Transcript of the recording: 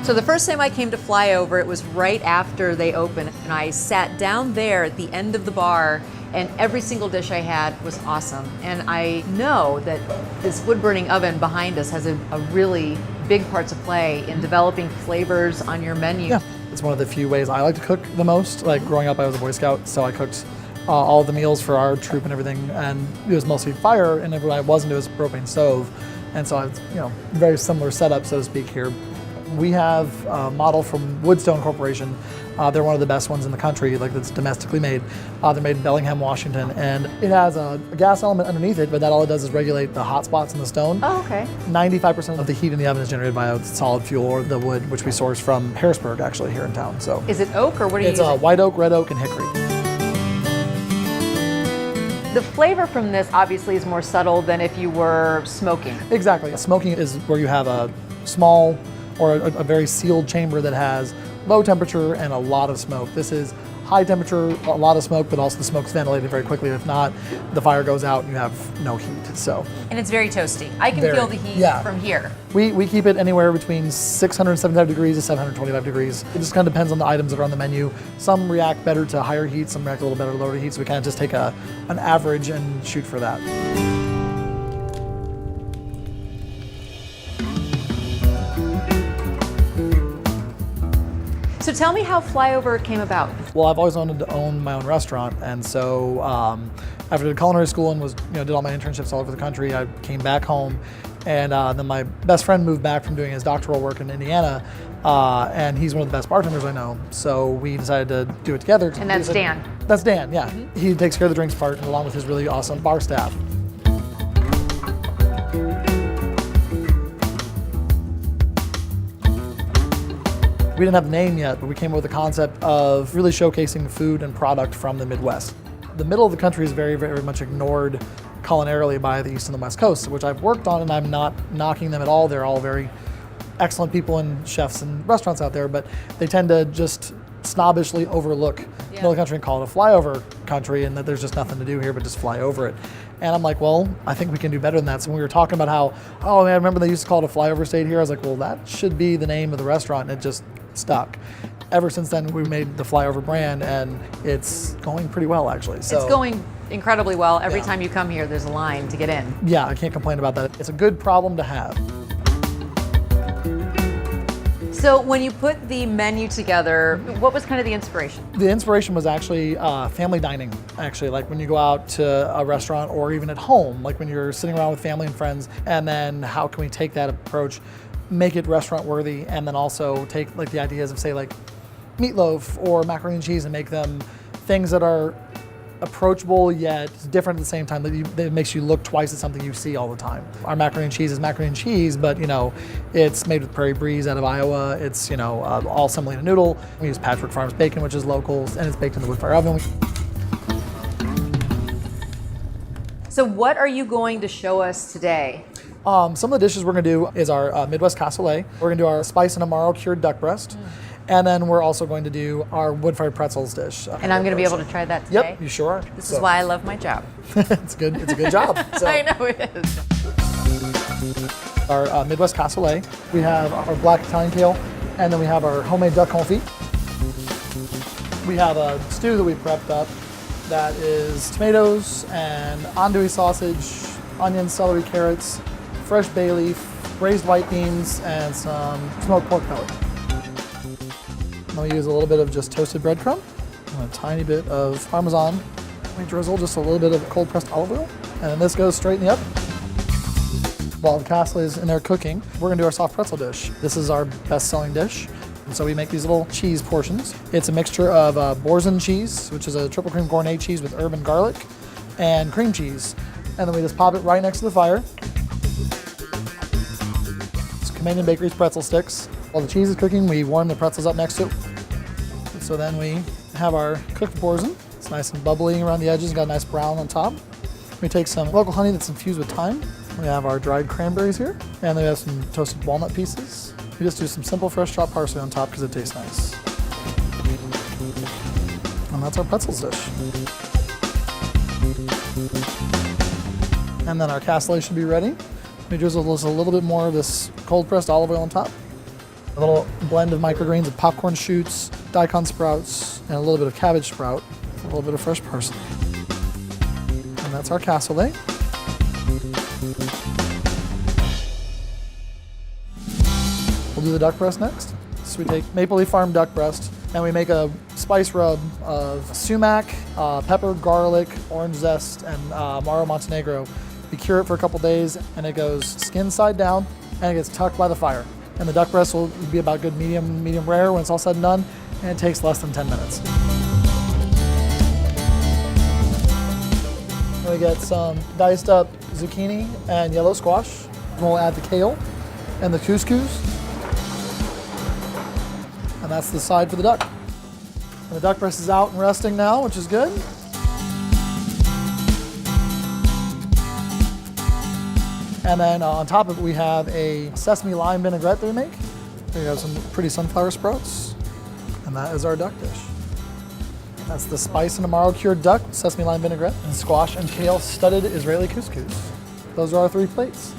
So the first time I came to Flyover, it was right after they opened, and I sat down there at the end of the bar, and every single dish I had was awesome. And I know that this wood-burning oven behind us has a really big part to play in developing flavors on your menu. Yeah, it's one of the few ways I like to cook the most. Like growing up, I was a Boy Scout, so I cooked all the meals for our troop and everything, and it was mostly fire, and when I wasn't, it was propane stove. And so it's, very similar setup, so to speak, here. We have a model from Woodstone Corporation. They're one of the best ones in the country, like that's domestically made. They're made in Bellingham, Washington, and it has a gas element underneath it, but that all it does is regulate the hot spots in the stone. Oh, okay. 95% of the heat in the oven is generated by a solid fuel, or the wood, which we source from Harrisburg, actually, here in town. So is it oak, or what are you using? It's white oak, red oak, and hickory. The flavor from this obviously is more subtle than if you were smoking. Exactly. Smoking is where you have a small or a very sealed chamber that has low temperature and a lot of smoke. This is high temperature, a lot of smoke, but also the smoke's ventilated very quickly. If not, the fire goes out and you have no heat. So. And it's very toasty. I can feel the heat from here. We keep it anywhere between 675 degrees to 725 degrees. It just kind of depends on the items that are on the menu. Some react better to higher heat, some react a little better to lower heat, so we kind of just take an average and shoot for that. So tell me how Flyover came about. Well, I've always wanted to own my own restaurant, and so after I did culinary school and was did all my internships all over the country, I came back home, and then my best friend moved back from doing his doctoral work in Indiana, and he's one of the best bartenders I know. So we decided to do it together. And that's Dan. That's Dan, yeah. Mm-hmm. He takes care of the drinks part, along with his really awesome bar staff. We didn't have the name yet, but we came up with the concept of really showcasing food and product from the Midwest. The middle of the country is very, very much ignored culinarily by the East and the West Coast, which I've worked on, and I'm not knocking them at all. They're all very excellent people and chefs and restaurants out there, but they tend to just snobbishly overlook the middle of the country and call it a flyover country, and that there's just nothing to do here but just fly over it. And I'm like, well, I think we can do better than that. So when we were talking about how, oh man, I remember they used to call it a flyover state here, I was like, well, that should be the name of the restaurant, and it just stuck. Ever since then, we made the Flyover brand, and it's going pretty well, actually. So, it's going incredibly well. Every time you come here, there's a line to get in. Yeah, I can't complain about that. It's a good problem to have. So when you put the menu together, what was kind of the inspiration? The inspiration was actually family dining, actually, like when you go out to a restaurant or even at home, like when you're sitting around with family and friends, and then how can we take that approach, make it restaurant worthy, and then also take like the ideas of, say, like meatloaf or macaroni and cheese and make them things that are approachable yet different at the same time, that makes you look twice at something you see all the time. Our macaroni and cheese is macaroni and cheese, but it's made with Prairie Breeze out of Iowa. It's all semolina noodle. We use Patchwork Farms bacon, which is local, and it's baked in the wood fire oven. So what are you going to show us today? Some of the dishes we're going to do is our Midwest cassoulet. We're going to do our spice and amaro cured duck breast. And then we're also going to do our wood-fired pretzels dish. And I'm going to be able to try that today? Yep, you sure are. This is why I love my job. It's good. It's a good job. So. I know it is. Our Midwest cassoulet. We have our black Italian kale, and then we have our homemade duck confit. We have a stew that we prepped up that is tomatoes and andouille sausage, onions, celery, carrots, fresh bay leaf, braised white beans, and some smoked pork belly. We use a little bit of just toasted breadcrumb, and a tiny bit of Parmesan. We drizzle just a little bit of cold pressed olive oil, and then this goes straight in the oven. While the cassoulet is in there cooking, we're gonna do our soft pretzel dish. This is our best-selling dish, and so we make these little cheese portions. It's a mixture of Boursin cheese, which is a triple cream gourmet cheese with herb and garlic, and cream cheese. And then we just pop it right next to the fire. It's Canadian Bakery's pretzel sticks. While the cheese is cooking, we warm the pretzels up next to it. So then we have our cooked Boursin. It's nice and bubbly around the edges, got a nice brown on top. We take some local honey that's infused with thyme. We have our dried cranberries here, and then we have some toasted walnut pieces. We just do some simple fresh chopped parsley on top because it tastes nice. And that's our pretzels dish. And then our cassoulet should be ready. We drizzle just a little bit more of this cold pressed olive oil on top. A little blend of microgreens of popcorn shoots, daikon sprouts, and a little bit of cabbage sprout, a little bit of fresh parsley. And that's our cassoulet. We'll do the duck breast next. So we take Maple Leaf Farm duck breast and we make a spice rub of sumac, pepper, garlic, orange zest, and Amaro Montenegro. We cure it for a couple days and it goes skin side down and it gets tucked by the fire. And the duck breast will be about good medium rare when it's all said and done, and it takes less than 10 minutes. Then we get some diced up zucchini and yellow squash. We'll add the kale and the couscous. And that's the side for the duck. And the duck breast is out and resting now, which is good. And then on top of it, we have a sesame lime vinaigrette that we make. We have some pretty sunflower sprouts. And that is our duck dish. That's the spice and Amaro cured duck, sesame lime vinaigrette, and squash and kale studded Israeli couscous. Those are our 3 plates.